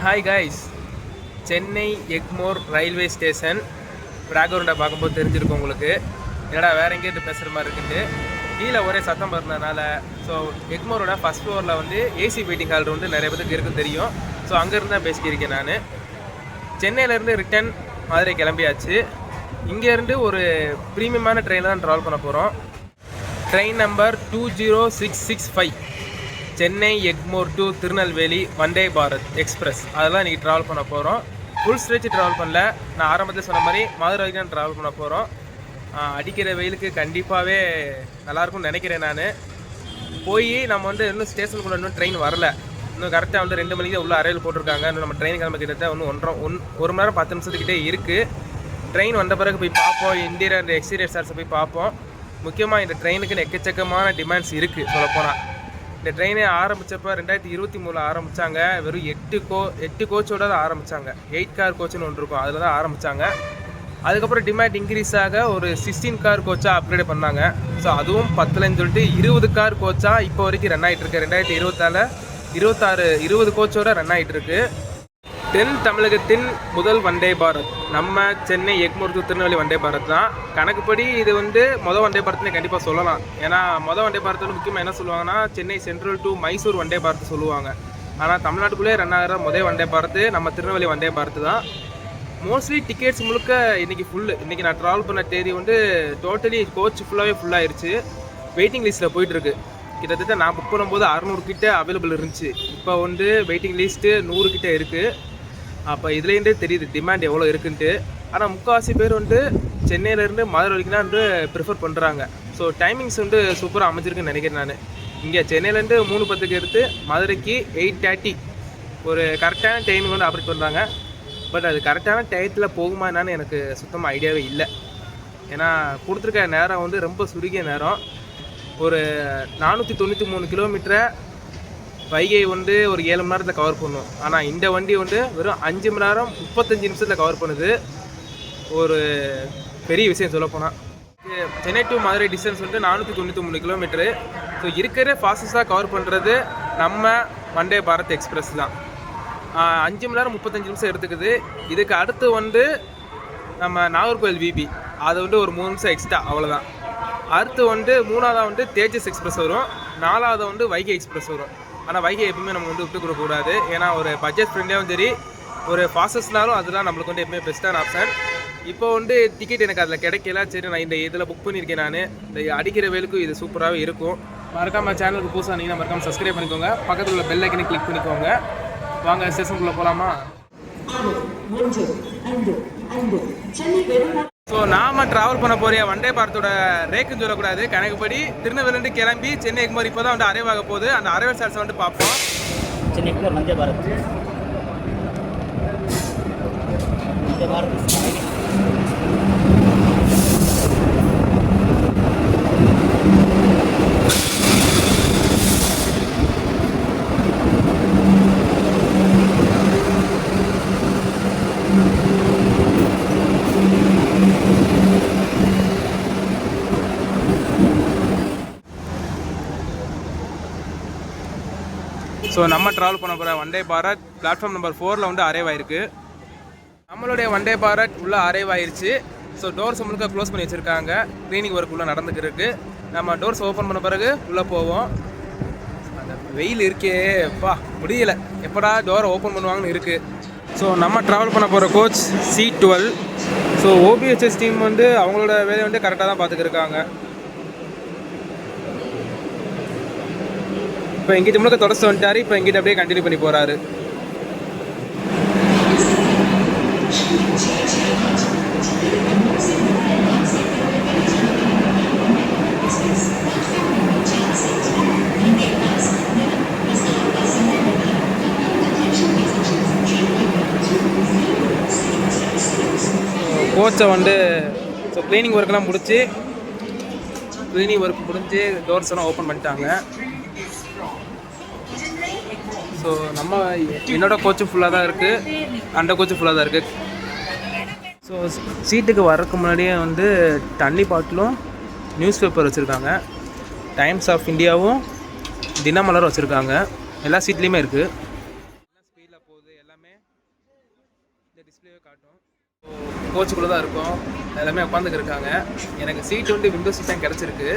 Hi guys, Chennai Egmore railway station பேக்ரவுண்டை பார்க்கும்போது தெரிஞ்சிருக்கும் உங்களுக்கு. என்னடா வேறு எங்கேயிருந்து பேசுகிற மாதிரி இருக்குன்ட்டு. கீழே ஒரே சத்தம் இருந்ததுனால ஸோ எக்மோரோட ஃபஸ்ட் ஃப்ளோரில் வந்து ஏசி வெயிட்டிங் ஹால் வந்து நிறைய பேருக்கு இருக்குன்னு தெரியும். ஸோ அங்கேருந்து தான் பேசிக்கிருக்கேன் நான். சென்னையிலேருந்து ரிட்டன் மதுரை கிளம்பியாச்சு. இங்கேருந்து ஒரு ப்ரீமியமான ட்ரெயினில் தான் ட்ராவல் பண்ண போகிறோம். Train number 20665 Chennai Egmore to Tirunelveli Vande Bharat express. அதெல்லாம் இன்றைக்கி ட்ராவல் பண்ண போகிறோம். ஃபுல் ஸ்ட்ரெச் ட்ராவல் பண்ணல, நான் ஆரம்பத்தில் சொன்ன மாதிரி மதுரை வரைக்கும் ட்ராவல் பண்ண போகிறோம். அடிக்கிற வெயிலுக்கு கண்டிப்பாகவே நல்லாயிருக்கும்னு நினைக்கிறேன். நான் போய் நம்ம வந்து இன்னும் ஸ்டேஷனுக்குள்ளே இன்னும் ட்ரெயின் வரல. இன்னும் கரெக்டாக வந்து 2 மணிக்கு உள்ள அரையில் போட்டிருக்காங்க. இன்னும் நம்ம ட்ரெயின் கிளம்ப கிட்ட இன்னும் 1 மணி நேரம் 10 நிமிஷத்துக்கிட்டே இருக்குது. ட்ரெயின் வந்த பிறகு போய் பார்ப்போம், இன்டீரியர் அண்ட் எக்ஸ்டீரியர் சார்ஸை போய் பார்ப்போம். முக்கியமாக இந்த ட்ரெயினுக்கு எக்கச்சக்கமான டிமாண்ட்ஸ் இருக்குது சொல்லப்போனால். இந்த ட்ரெயினை ஆரம்பித்தப்போ 2023 ஆரம்பித்தாங்க. வெறும் 8 கோச்சோட தான் ஆரம்பித்தாங்க. 8 கார் கோச்சுன்னு ஒன்று இருக்கும், அதில் தான் ஆரம்பித்தாங்க. அதுக்கப்புறம் டிமாண்ட் இன்க்ரீஸ் ஆக ஒரு 16 கார் கோச்சாக அப்கிரேட் பண்ணாங்க. ஸோ அதுவும் 10லன்னு சொல்லிட்டு 20 கார் கோச்சாக இப்போ வரைக்கும் ரன் ஆகிட்டுருக்கு. 2024 20 கோச்சோட ரன் ஆகிட்டுருக்கு. தென் தமிழகத்தின் முதல் வந்தே பாரத் நம்ம சென்னை எக்மோர் டு திருநெல்வேலி வந்தே பாரத் தான். கணக்குப்படி இது வந்து மொதல் வந்தே பாரத்னே கண்டிப்பாக சொல்லலாம். ஏன்னா மொதல் வந்தே பாரத் வந்து முக்கியமாக என்ன சொல்லுவாங்கன்னா சென்னை சென்ட்ரல் டு மைசூர் வந்தே பாரத் சொல்லுவாங்க. ஆனால் தமிழ்நாட்டுக்குள்ளே ரன் ஆகிற முதல் வந்தே பாரத் நம்ம திருநெல்வேலி வந்தே பாரத் தான். மோஸ்ட்லி டிக்கெட்ஸ் முழுக்க இன்றைக்கி ஃபுல்லு. இன்றைக்கி நான் ட்ராவல் பண்ண தேதி வந்து டோட்டலி கோச் ஃபுல்லாகிடுச்சு. வெயிட்டிங் லிஸ்ட்டில் போயிட்டுருக்கு. கிட்டத்தட்ட நான் புக் பண்ணும்போது 600 கிட்ட அவைலபிள் இருந்துச்சு. இப்போ வந்து வெயிட்டிங் லிஸ்ட்டு 100 கிட்ட இருக்குது. அப்போ இதுலேருந்தே தெரியுது டிமாண்ட் எவ்வளோ இருக்குன்ட்டு. ஆனால் முக்கால்வாசி பேர் வந்து சென்னையிலேருந்து மதுரை வரைக்கும் தான் வந்து ப்ரிஃபர் பண்ணுறாங்க. ஸோ டைமிங்ஸ் வந்து சூப்பராக அமைஞ்சிருக்குன்னு நினைக்கிறேன் நான். இங்கே சென்னையிலேருந்து 3:10 எடுத்து மதுரைக்கு 8:30 ஒரு கரெக்டான டைமிங் வந்து ஆப்ரேட் பண்ணுறாங்க. பட் அது கரெக்டான டயத்தில் போகுமா என்னான்னு எனக்கு சுத்தமாக ஐடியாவே இல்லை. ஏன்னா கொடுத்துருக்க நேரம் வந்து ரொம்ப சுருங்கிய நேரம். ஒரு 493 கிலோமீட்டரை வைகை வந்து ஒரு 7 மணி நேரத்தில் கவர் பண்ணும். ஆனால் இந்த வண்டி வந்து வெறும் 5 மணி நேரம் 35 நிமிஷத்தில் கவர் பண்ணுது. ஒரு பெரிய விஷயம் சொல்லப்போனால். சென்னை டு மதுரை டிஸ்டன்ஸ் வந்து 493 கிலோமீட்டரு. ஸோ இருக்கிற ஃபாஸ்டஸ்ட்டாக கவர் பண்ணுறது நம்ம வந்தே பாரத் எக்ஸ்பிரஸ் தான். 5 மணி நேரம் 35 நிமிஷம் எடுத்துக்குது. இதுக்கு அடுத்து வந்து நம்ம நாகர்கோவில் விபி, அது வந்து ஒரு 3 நிமிஷம் எக்ஸ்ட்ரா, அவ்வளோதான். அடுத்து வந்து 3ஆவதாக வந்து தேஜஸ் எக்ஸ்பிரஸ் வரும். 4ஆவது வந்து வைகை எக்ஸ்பிரஸ் வரும். ஆனால் வைகை எப்பவுமே நம்ம வந்து விட்டு கொடுக்கக்கூடாது. ஏன்னா ஒரு பட்ஜெட் ஃப்ரெண்ட்லியாகவும் சரி, ஒரு ஃபாஸ்டஸ்ட்னாலும் அதுதான் நம்மளுக்கு வந்து எப்பவுமே பெஸ்ட்டான ஆப்ஷன். இப்போ வந்து டிக்கெட் எனக்கு அதில் கிடைக்கல. சரி, நான் இந்த இதில் புக் பண்ணியிருக்கேன். நான் இந்த அடிக்கிற வேலுக்கும் இது சூப்பராகவே இருக்கும். மறக்காமல் சேனலுக்கு புதுசாக நீங்கள் மறக்காமல் சப்ஸ்கிரைப் பண்ணிக்கோங்க. பக்கத்தில் உள்ள பெல் ஐக்கனை கிளிக் பண்ணிக்கோங்க. வாங்க ஸ்டேஷனுக்குள்ளே போகலாமா? ஸோ நாம் ட்ராவல் பண்ண போகிற வந்தே பாரத்தோட ரேக்குன்னு சொல்லக்கூடாது. கணக்குப்படி திருநெல்வேலிருந்து கிளம்பி சென்னை எக்மோர் இப்போ தான் வந்து அரைவாக போகுது. அந்த அரைவல் சார்ஸை வந்து பார்ப்போம். சென்னை எக்மோர் வந்தே பாரத் ஸோ நம்ம ட்ராவல் பண்ண போகிற வந்தே பாரத் பிளாட்ஃபார்ம் நம்பர் 4 வந்து அரைவ் ஆயிருக்கு. நம்மளுடைய வந்தே பாரத் உள்ளே அரைவ் ஆயிடுச்சு. ஸோ டோர்ஸ் முழுக்க க்ளோஸ் பண்ணி வச்சுருக்காங்க. க்ளீனிங் ஒர்க் உள்ளே நடந்துக்கிருக்கு. நம்ம டோர்ஸ் ஓப்பன் பண்ண பிறகு உள்ளே போவோம். அந்த வெயில் இருக்கே பா முடியலை, எப்படா டோரை ஓப்பன் பண்ணுவாங்கன்னு இருக்குது. ஸோ நம்ம ட்ராவல் பண்ண போகிற coach C12. So OBHS team வந்து அவங்களோட வேலையை வந்து கரெக்டாக தான் பார்த்துக்கிருக்காங்க. இப்போ எங்கிட்ட முழுக்க தொடர்ச்சி வந்துட்டார். இப்போ எங்கிட்ட அப்படியே கண்டினியூ பண்ணி போகிறாரு. கோச்சை வந்து ஸோ க்ளீனிங் ஒர்க்கெலாம் முடிச்சு டோர்ஸ் எல்லாம் ஓப்பன் பண்ணிட்டாங்க. ஸோ நம்ம என்னோட கோச்சும் ஃபுல்லாக தான் இருக்குது, அந்த கோச்சும் ஃபுல்லாக தான் இருக்குது. ஸோ சீட்டுக்கு வரக்கு முன்னாடியே வந்து தண்ணி பாட்டிலும் நியூஸ் பேப்பர் வச்சுருக்காங்க. டைம்ஸ் ஆஃப் இந்தியாவும் தினமலரும் வச்சுருக்காங்க. எல்லா சீட்லேயுமே இருக்குது. ஸ்பீடில் போகுது எல்லாமே இந்த டிஸ்பிளேவே காட்டும். கோச்சுக்குள்ளே தான் இருக்கும், எல்லாமே உட்காந்துக்கு இருக்காங்க. எனக்கு சீட் வந்து விண்டோ சீட் தான் கிடச்சிருக்கு.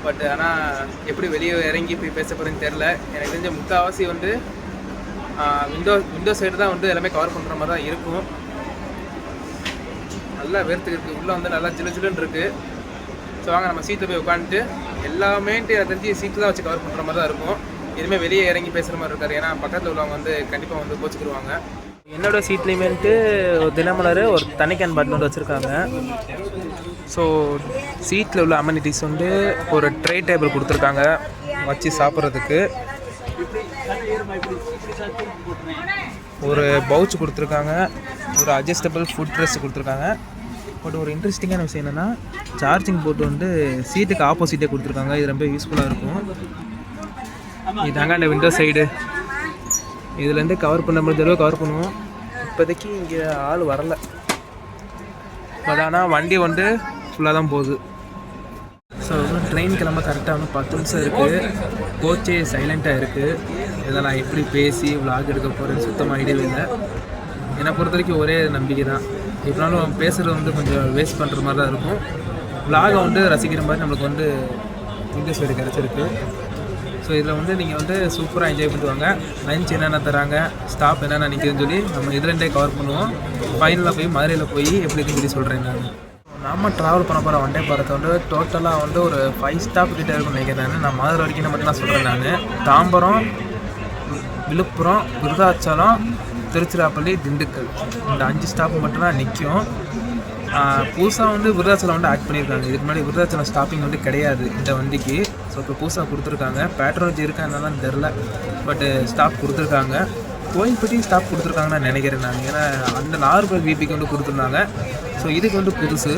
பட் ஆனால் எப்படி வெளியே இறங்கி போய் பேச போகிறேன்னு தெரில. எனக்கு தெரிஞ்ச முக்கால்வாசி வந்து விண்டோ சைடு தான் வந்து எல்லாமே கவர் பண்ணுற மாதிரி தான் இருக்கும். நல்லா வேர்த்துக்கு இருக்குது, உள்ளே வந்து நல்லா ஜில்லு ஜில்லுன்னு இருக்குது. ஸோ வாங்க நம்ம சீட்டில் போய் உட்காந்துட்டு எல்லாமே எனக்கு தெரிஞ்சு சீட்டில் தான் வச்சு கவர் பண்ணுற மாதிரி தான் இருக்கும். எதுவுமே வெளியே இறங்கி பேசுகிற மாதிரி இருக்காது. ஏன்னா பக்கத்தில் உள்ளவங்க வந்து கண்டிப்பாக வந்து கோச்சிக்கிடுவாங்க. என்னோடய சீட்லேயுமேட்டு ஒரு தினமலர் ஒரு தனி கேன் பாட்டில் வந்து வச்சுருக்காங்க. ஸோ சீட்டில் உள்ள அமெனிட்டிஸ் வந்து ஒரு ட்ரே டேபிள் கொடுத்துருக்காங்க வச்சு சாப்பிட்றதுக்கு. ஒரு பவுச் கொடுத்துருக்காங்க, ஒரு அட்ஜஸ்டபிள் ஃபுட் ட்ரெஸ் கொடுத்துருக்காங்க. பட் ஒரு இன்ட்ரெஸ்டிங்கான விஷயம் என்னென்னா சார்ஜிங் போர்ட் வந்து சீட்டுக்கு ஆப்போசிட்டே கொடுத்துருக்காங்க. இது ரொம்ப யூஸ்ஃபுல்லாக இருக்கும். இதாங்க அந்த விண்டோ சைடு, இதுலேருந்து கவர் பண்ண முடிஞ்ச அளவு கவர் பண்ணுவோம். இப்போதைக்கு இங்கே ஆள் வரலை, பட் ஆனால் வண்டி வந்து ஃபுல்லாக தான் போகுது. ஸோ ட்ரெயின் கிளம்ப கரெக்டாக வந்து 10 நிமிஷம் இருக்குது. கோச்சே சைலண்ட்டாக இருக்குது. இதை நான் எப்படி பேசி விளாக் எடுக்க போகிறேன்னு சுத்தமாக ஐடியா இல்லை. என்னை பொறுத்த வரைக்கும் ஒரே நம்பிக்கை தான், எப்படினாலும் பேசுகிறது வந்து கொஞ்சம் வேஸ்ட் பண்ணுற மாதிரி தான் இருக்கும். விளாகை வந்து ரசிக்கிற மாதிரி நம்மளுக்கு வந்து விண்டோ சைடு கிடச்சிருக்கு. ஸோ இதில் வந்து நீங்கள் வந்து சூப்பராக என்ஜாய் பண்ணுவாங்க. லஞ்ச் என்னென்ன தராங்க, ஸ்டாப் என்னென்ன நிற்குதுன்னு சொல்லி நம்ம இதுலேருந்தே கவர் பண்ணுவோம். ஃபைனலாக போய் மதுரையில் போய் எப்படி இருக்குன்னு சொல்லி சொல்கிறேன். நாம் ட்ராவல் பண்ண போகிற வண்டே பாரத்தை வந்து டோட்டலாக வந்து ஒரு 5 ஸ்டாப் கிட்டே இருக்குன்னு நினைக்கிறேன். நான் மதுரை வரைக்கும் மட்டும் தான் சொல்கிறேன். நான் தாம்பரம், விழுப்புரம், விருதாச்சலம், திருச்சிராப்பள்ளி, திண்டுக்கல் இந்த 5 ஸ்டாப் மட்டும்தான் நிற்கும். புதுசாக வந்து விருதாச்சலம் வந்து ஆக்ட் பண்ணியிருக்காங்க. இதுக்கு முன்னாடி விருதாச்சலம் ஸ்டாப்பிங் வந்து கிடையாது இந்த வண்டிக்கு. ஸோ இப்போ புதுசாக கொடுத்துருக்காங்க. பேட்ரோலஜி இருக்கா என்னன்னு தெரில, பட்டு ஸ்டாப் கொடுத்துருக்காங்க. கோயில்பட்டி ஸ்டாப் கொடுத்துருக்காங்கன்னு நினைக்கிறேன் நான். ஏன்னா அந்த நார்மல் விபிக்கு வந்து கொடுத்துருந்தாங்க. ஸோ இதுக்கு வந்து புதுசு.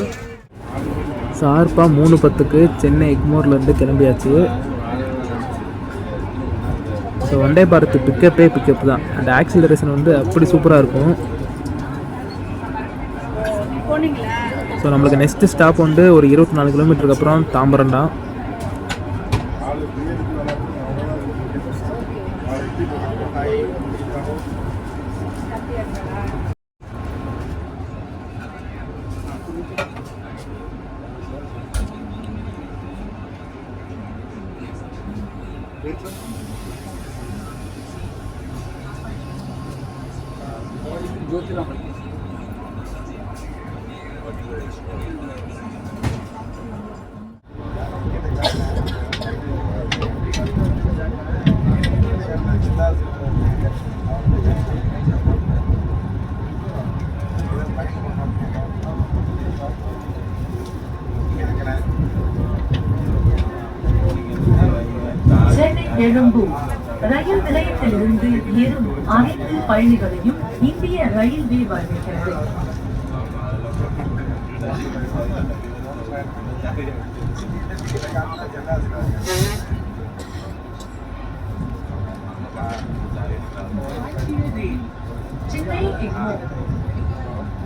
ஷார்ப்பாக 3:10க்கு சென்னை எக்மோர்லேருந்து கிளம்பியாச்சு. ஸோ வண்டே பாரத் பிக்கப் தான். அந்த ஆக்சிலரேஷன் வந்து அப்படி சூப்பராக இருக்கும். ஸோ நம்மளுக்கு நெக்ஸ்ட்டு ஸ்டாப் வந்து ஒரு 24 கிலோமீட்டருக்கு அப்புறம் தாம்பரம் தான். சென்னை எழும்பூர் ரயில் நிலையத்திலிருந்து ஏறும் அனைத்து பயணிகளையும் இந்திய ரயில்வே வரவேற்கிறது. சென்னை எக்மோர்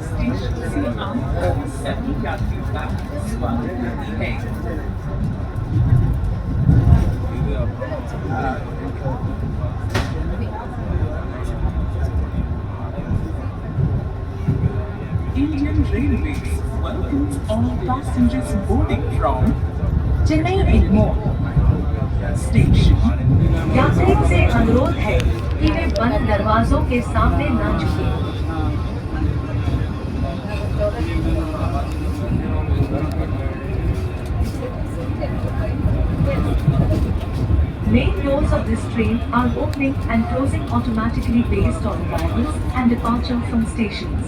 स्टेशन से आने सभी यात्रियों का स्वागत करती है। Indian Railways welcomes all passengers boarding from Chennai Egmore station. यात्रियों से अनुरोध है कि वे बंद दरवाजों के सामने न झुकें। Main doors of this train are opening and closing automatically based on arrivals and departure from stations.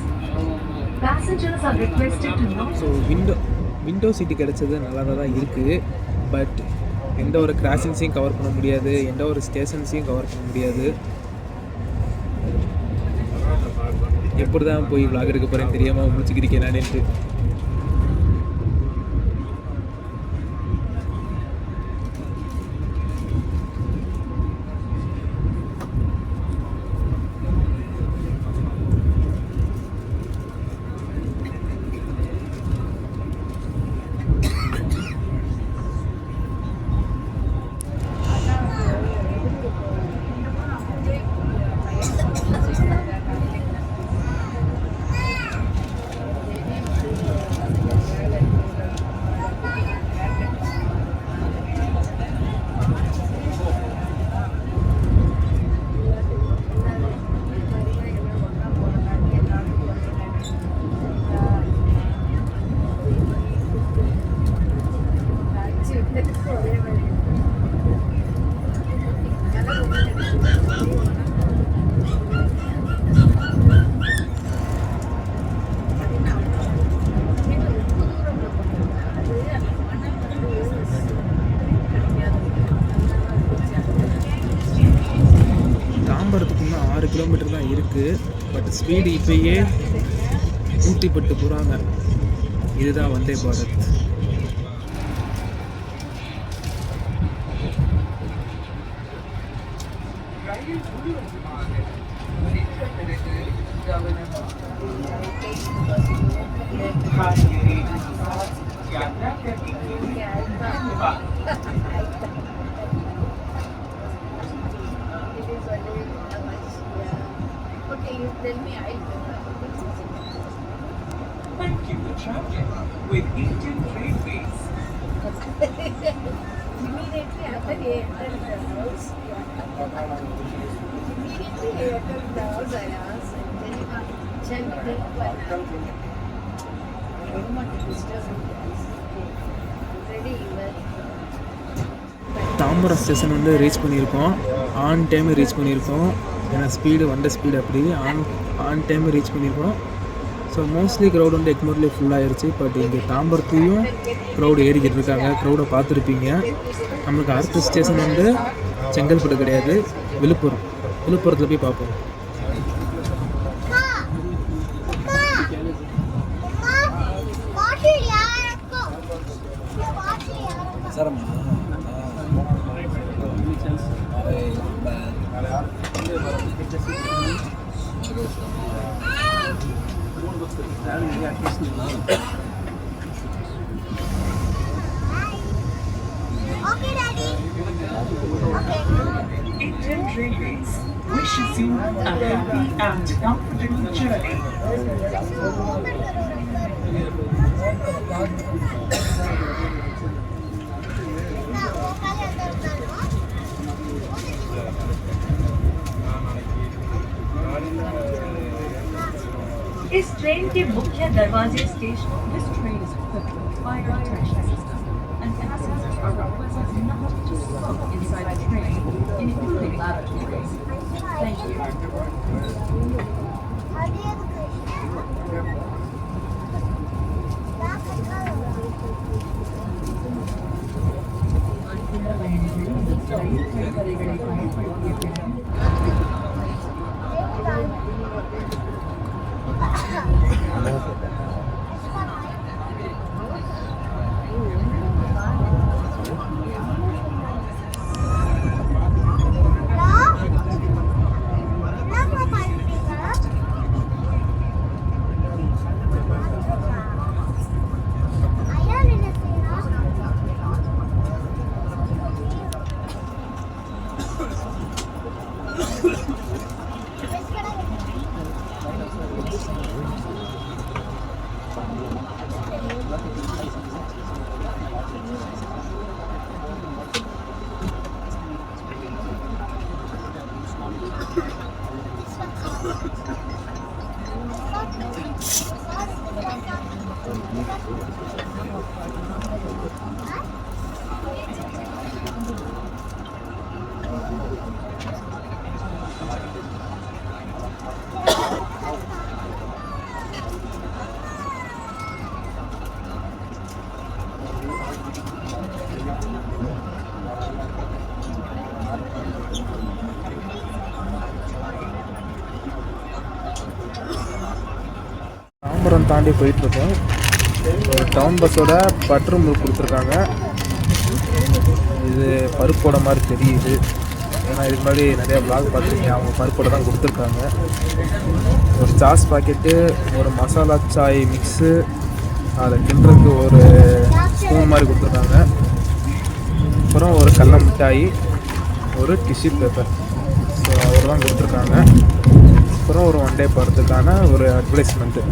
Passengers are requested to not. So window seat கிடச்சது நல்லா தான் இருக்குது. பட் எந்த ஒரு கிராசிங்ஸையும் கவர் பண்ண முடியாது, எந்த ஒரு ஸ்டேஷன்ஸையும் கவர் பண்ண முடியாது. எப்படி தான் போய் விளாக் எடுக்க போகிறேன்னு தெரியாமல் முடிச்சுக்கிருக்கேன் நானேட்டு. இருக்குது. பட் ஸ்பீடு இப்போயே 110 போகிறாங்க. இதுதான் Vande Bharat. Thank you for traveling with Indian Railways. Immediately after he entered the house, I asked, tell me very much disturbed. Ready, Tambaram station வந்து ரீச் பண்ணியிருக்கோம். ஆன் டைம் ரீச் பண்ணியிருக்கோம். ஏன்னா ஸ்பீடு வந்த ஸ்பீடு அப்படி ஆன் டைம் ரீச் பண்ணியிருக்கோம். So mostly crowd வந்து எக்மோர்லேயே ஃபுல்லாகிருச்சு. But இங்கே தாம்பரத்துலேயும் crowd ஏறிக்கிட்டு இருக்காங்க. க்ரௌடை பார்த்துருப்பீங்க. நம்மளுக்கு அடுத்த ஸ்டேஷன் வந்து செங்கல்பட்டு கிடையாது, விழுப்புரத்தில் போய் பார்ப்போம். Indian Railways wishes you a happy and comfortable journey. इस ट्रेन के मुख्य दरवाजे station This train is equipped with fire detection system and passengers are requested not to smoke inside the train, including lavatories. Thank you. Tambaram தாண்டி போயிட்டுருக்கோம். Down பஸ்ஸோட butter milk கொடுத்துருக்காங்க. இது பருப்போட மாதிரி தெரியுது. ஏன்னா இதுக்கு முன்னாடி நிறையா ப்ளாக் பார்த்துருக்கீங்க. அவங்க பருப்போட தான் கொடுத்துருக்காங்க. ஒரு சாஸ் பாக்கெட்டு, ஒரு மசாலா சாய் மிக்ஸு, அதை கிண்டுறதுக்கு ஒரு ஸ்பூன் மாதிரி கொடுத்துருக்காங்க. அப்புறம் ஒரு கடல மிட்டாய், ஒரு டிஷ்யூ பேப்பர். ஸோ அவர் தான் கொடுத்துருக்காங்க. அப்புறம் ஒரு ஒன் டே போகிறதுக்கான ஒரு அட்வர்டைஸ்மெண்ட்டு.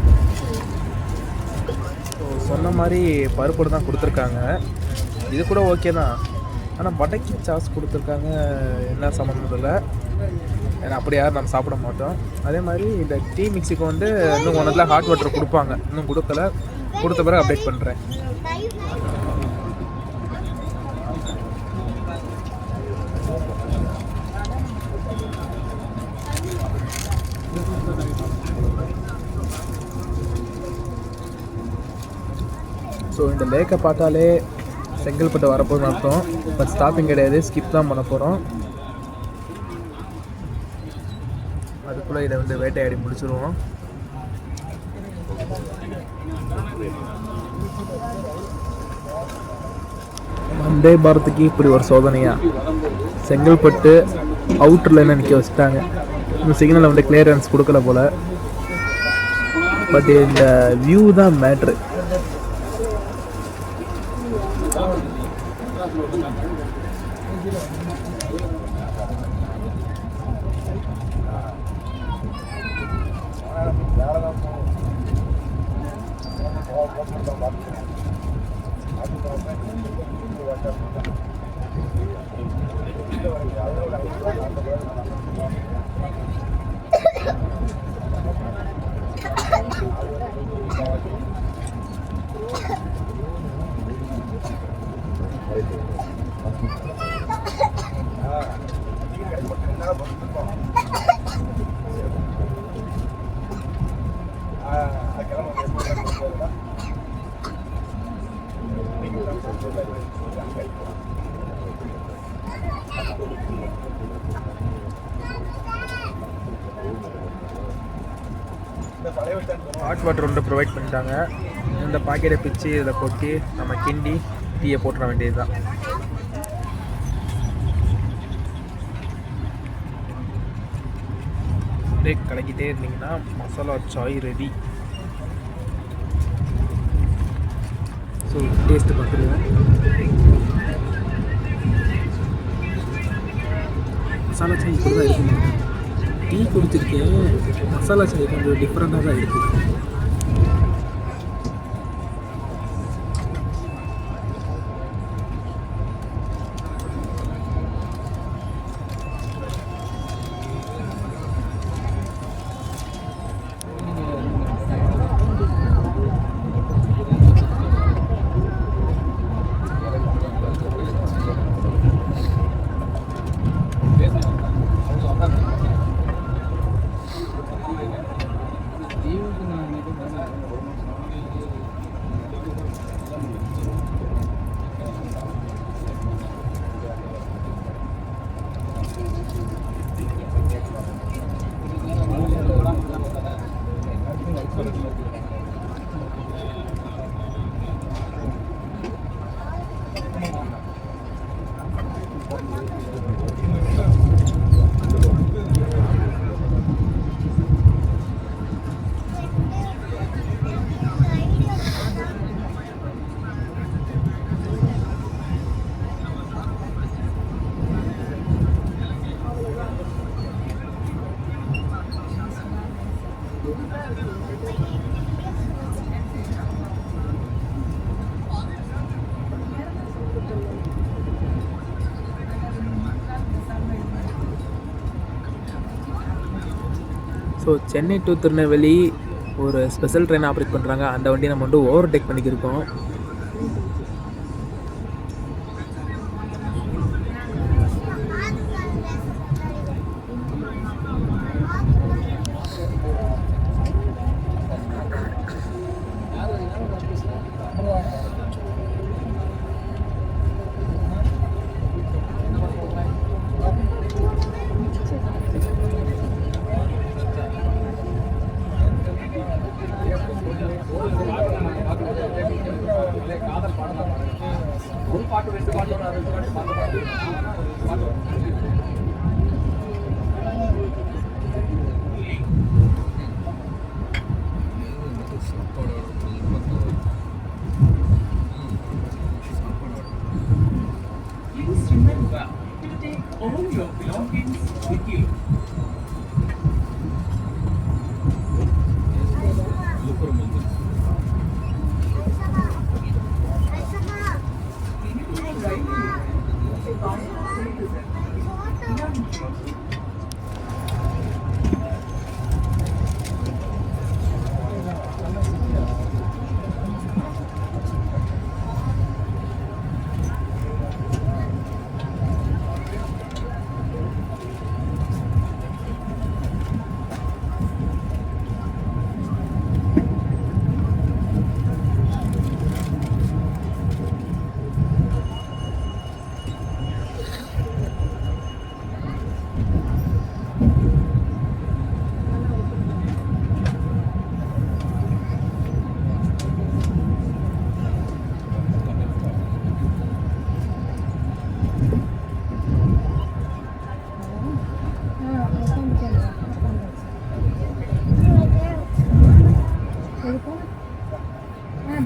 ஸோ சொன்ன மாதிரி பருப்போடு தான் கொடுத்துருக்காங்க. இது கூட ஓகே தான். ஆனால் வடைக்கு சாஸ் கொடுத்துருக்காங்க. என்ன சம்மந்தம் இல்லை. ஏன்னா அப்படி யாரும் நம்ம சாப்பிட மாட்டோம். அதே மாதிரி இந்த டீ மிக்ஸுக்கு வந்து இன்னும் ஒன்றத்தில் ஹாட் வாட்டர் கொடுப்பாங்க. இன்னும் கொடுக்கல. கொடுத்த பிறகு அப்டேட் பண்ணுறேன். ஸோ இந்த லேக்கை பார்த்தாலே செங்கல்பட்டு வரப்போகுதுன்னு அர்த்தம். பட் ஸ்டாப்பிங் கிடையாது, ஸ்கிப் தான் பண்ண போகிறோம். அதுக்குள்ளே டேஸ்க்குள்ளே இதை வந்து வேட்டையாடி முடிச்சிருவோம். வந்தே பாரத்துக்கு இப்படி ஒரு சோதனையா? செங்கல்பட்டு அவுட்டரில் என்ன நிற்க வச்சுட்டாங்க. இந்த சிக்னலை வந்து கிளியரன்ஸ் கொடுக்கல போல். பட் இந்த வியூ தான் மேட்ரு. ஹாட் வாட்டர் ஒன்று ப்ரொவைட் பண்ணிட்டாங்க. இந்த பாக்கெட்டை பிச்சு இதில் கொட்டி நம்ம கிண்டி டீயை போட்டுற வேண்டியது தான். பிரேக் கலக்கிட்டே இருந்தீங்கன்னா masala Sai ready. So taste பார்த்துருவோம். மசாலா சாய் இப்படி தான் இருக்குங்க. டீ குடிச்சிருக்கேன், மசாலா சாய் கொஞ்சம் டிஃப்ரெண்ட்டாக தான் இருக்குது. ஸோ சென்னை டு திருநெல்வேலி ஒரு ஸ்பெஷல் ட்ரெயின் ஆப்ரேட் பண்ணுறாங்க. அந்த வண்டியை நம்ம வந்து ஓவர்டேக் பண்ணிக்கிருக்கோம்.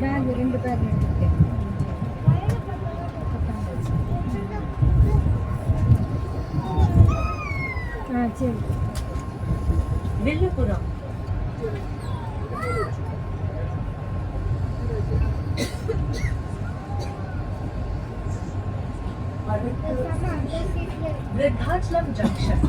பேக் 2 பேக் எடுத்துருக்கேன். சரி. வில்லுபுரம் விருத்தாச்சலம் ஜங்ஷன்.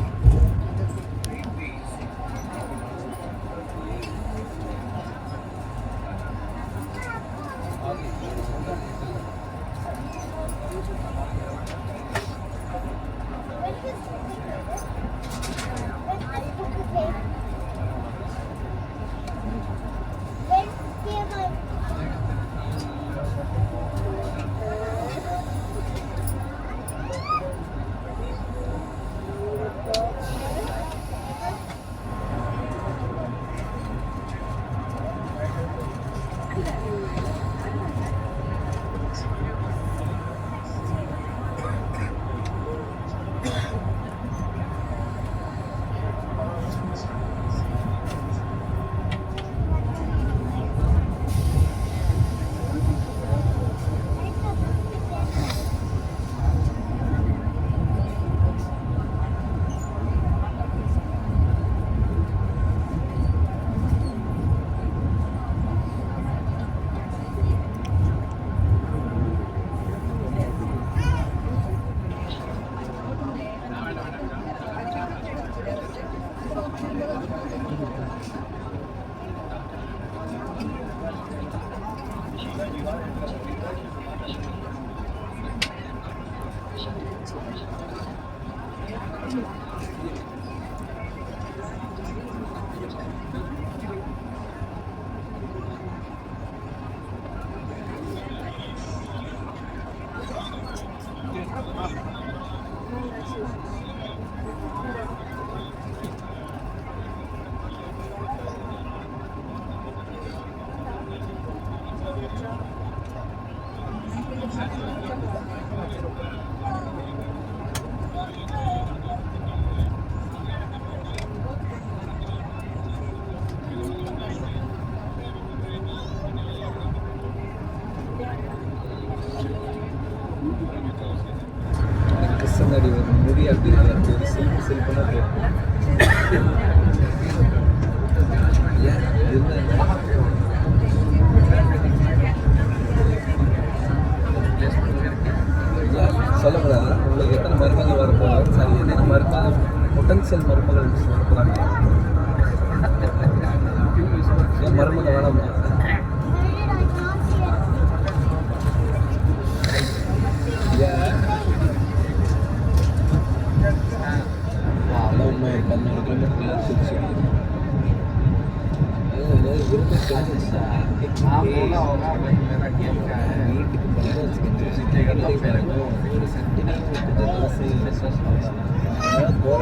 கிருஷ்ணாடி முடி அப்படி செல்ஃபி செல்ஃபுனா சொல்லக்கூடாது. உங்களுக்கு எத்தனை மருமகள் வரப்போகிறாங்க, சரி என்னென்ன மருமகள் பொட்டன்சியல் மருமகள் வரப்போகிறாங்க, ஏன் மருமகள் வேணாமா? உண்மை 11 கிலோமீட்டர் திருச்சி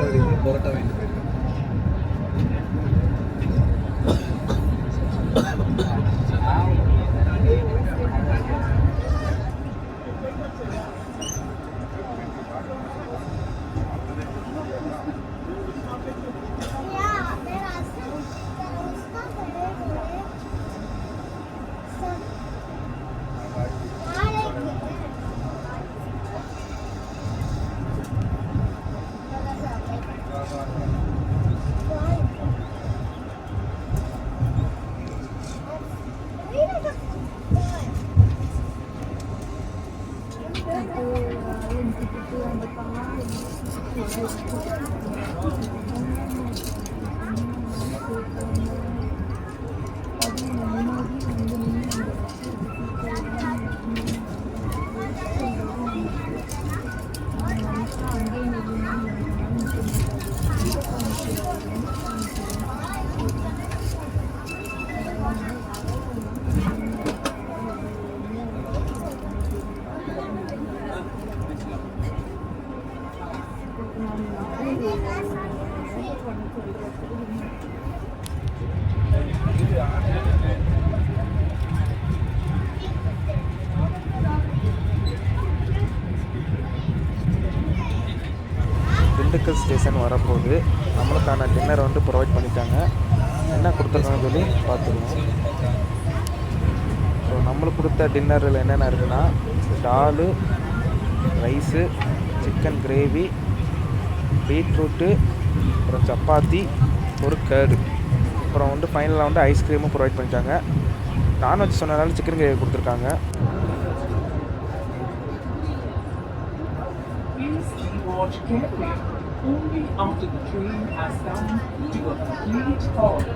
வீட்டுக்கு போராட்ட வேண்டி போயிருக்கேன். திண்டுக்கல் ஸ்டேஷன் வரப்போகுது. நம்மளுக்கான டின்னர் வந்து ப்ரொவைட் பண்ணிட்டாங்க. என்ன கொடுத்துருக்காங்கன்னு சொல்லி பார்த்துருவோம். ஸோ நம்மளுக்கு கொடுத்த டின்னரில் என்னென்ன இருக்குன்னா டாலு, ரைஸு, சிக்கன் கிரேவி, பீட்ரூட்டு, அப்புறம் சப்பாத்தி, ஒரு கேர்டு, அப்புறம் வந்து ஃபைனலாக வந்து ஐஸ்கிரீமும் ப்ரொவைட் பண்ணிட்டாங்க. நான்வெஜ் சொன்னதால சிக்கன் கிரேவி கொடுத்துருக்காங்க. Watch carefully. Only after the train has come to a complete halt.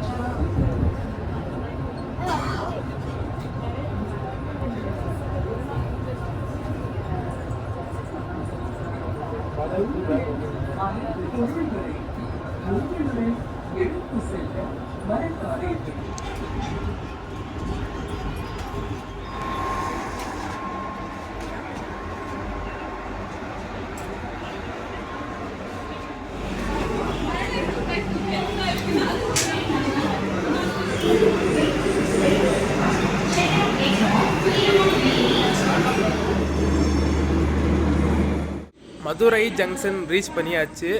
Madurai junction reach பண்ணியாச்சு.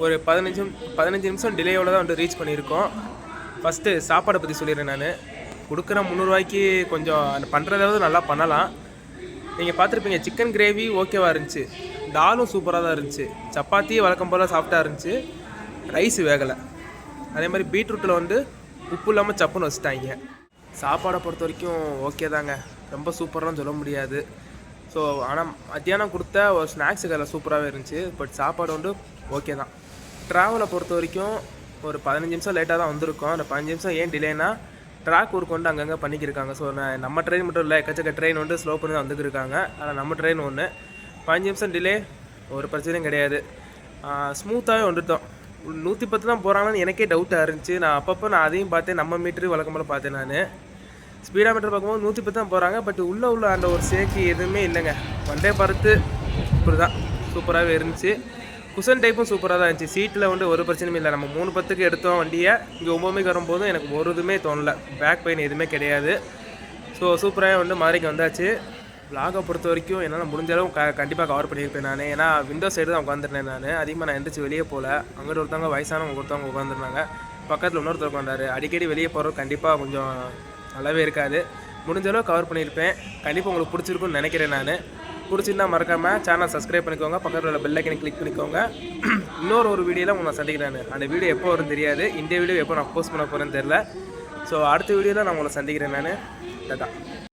ஒரு 15 நிமிஷம் டிலேயோட தான் வந்து ரீச் பண்ணியிருக்கோம். ஃபஸ்ட்டு சாப்பாடை பற்றி சொல்லிடுறேன். நான் கொடுக்குற 300 ரூபாய்க்கு கொஞ்சம் பண்ணுறதாவது நல்லா பண்ணலாம். நீங்கள் பார்த்துருப்பீங்க, சிக்கன் கிரேவி ஓகேவாக இருந்துச்சு, டாலும் சூப்பராக தான் இருந்துச்சு, சப்பாத்தி வழக்கம் போல் சாஃப்டாக இருந்துச்சு, ரைஸ் வேகலை. அதே மாதிரி பீட்ரூட்டில் வந்து உப்பு இல்லாமல் சப்புன்னு வச்சுட்டாங்க. சாப்பாடை பொறுத்த வரைக்கும் ஓகே தாங்க, ரொம்ப சூப்பரானு சொல்ல முடியாது. ஸோ ஆனால் மத்தியானம் கொடுத்த ஒரு ஸ்நாக்ஸுக்கு அதில் சூப்பராகவே இருந்துச்சு. பட் சாப்பாடு வந்து ஓகே தான். ட்ராவலை பொறுத்த வரைக்கும் ஒரு 15 நிமிஷம் லேட்டாக தான் வந்திருக்கோம். அந்த 15 நிமிஷம் ஏன் டிலேனா ட்ராக் ஒர்க் வந்து அங்கங்கே பண்ணிக்கிருக்காங்க. ஸோ நம்ம ட்ரெயின் மட்டும் இல்லை, எக்கச்சக்க ட்ரெயின் வந்து ஸ்லோ பண்ணி தான் வந்துருக்காங்க. ஆனால் நம்ம ட்ரெயின் ஒன்று 15 நிமிஷம் டிலே, ஒரு பிரச்சனையும் கிடையாது. ஸ்மூத்தாகவே வந்துட்டோம். 110 தான் போகிறாங்கன்னு எனக்கே டவுட்டாக இருந்துச்சு. நான் அப்பப்போ அதையும் பார்த்தேன், நம்ம மீட்டரு வழக்கம்போல பார்த்தேன். நான் ஸ்பீடாக மீட்டர் பார்க்கும்போது 110 தான் போகிறாங்க. பட் உள்ள அந்த ஒரு சேக்கு எதுவுமே இல்லைங்க. வண்டே பாரத்து இப்படி தான் சூப்பராகவே இருந்துச்சு. குஷன் டைப்பும் சூப்பராக தான் இருந்துச்சு. சீட்டில் வந்து ஒரு பிரச்சனையும் இல்லை. நம்ம 3:10 எடுத்தோம் வண்டியை, இங்கே 9 மணிக்கு வரும்போதும் எனக்கு ஒரு இதுவுமே தோணலை, பேக் பெயின் எதுவுமே கிடையாது. ஸோ சூப்பராக வந்து மதுரைக்கு வந்தாச்சு. விலாகை பொறுத்த வரைக்கும் என்னால் முடிஞ்ச அளவு கண்டிப்பாக கவர் பண்ணியிருப்பேன் நான். ஏன்னா விண்டோ சைடு தான் உட்காந்துருந்தேன் நான். அதிகமாக நான் எந்திரிச்சு வெளியே போகல. அங்கிட்ட ஒருத்தவங்க வயசானவங்க ஒருத்தவங்க உட்காந்துருந்தாங்க, பக்கத்தில் இன்னொருத்தர் உட்காந்தாரு. அடிக்கடி வெளியே போகிறது கண்டிப்பாக கொஞ்சம் நல்லாவே இருக்காது. முடிஞ்சளவு கவர் பண்ணியிருப்பேன். கண்டிப்பாக உங்களுக்கு பிடிச்சிருக்குன்னு நினைக்கிறேன். நான் பிடிச்சிருந்தா மறக்காமல் சேனல் சப்ஸ்கிரைப் பண்ணிக்கோங்க, பக்கத்தில் உள்ள பெல் ஐக்கனை கிளிக் பண்ணிக்கோங்க. இன்னொரு வீடியோவில் உங்களை சந்திக்கிறேன். அந்த வீடியோ எப்போ வரும் தெரியாது, இந்த வீடியோ எப்போ நான் போஸ்ட் பண்ண போகிறேன்னு தெரில. ஸோ அடுத்த வீடியோவில் நான் உங்களை சந்திக்கிறேன். நான் டாடா.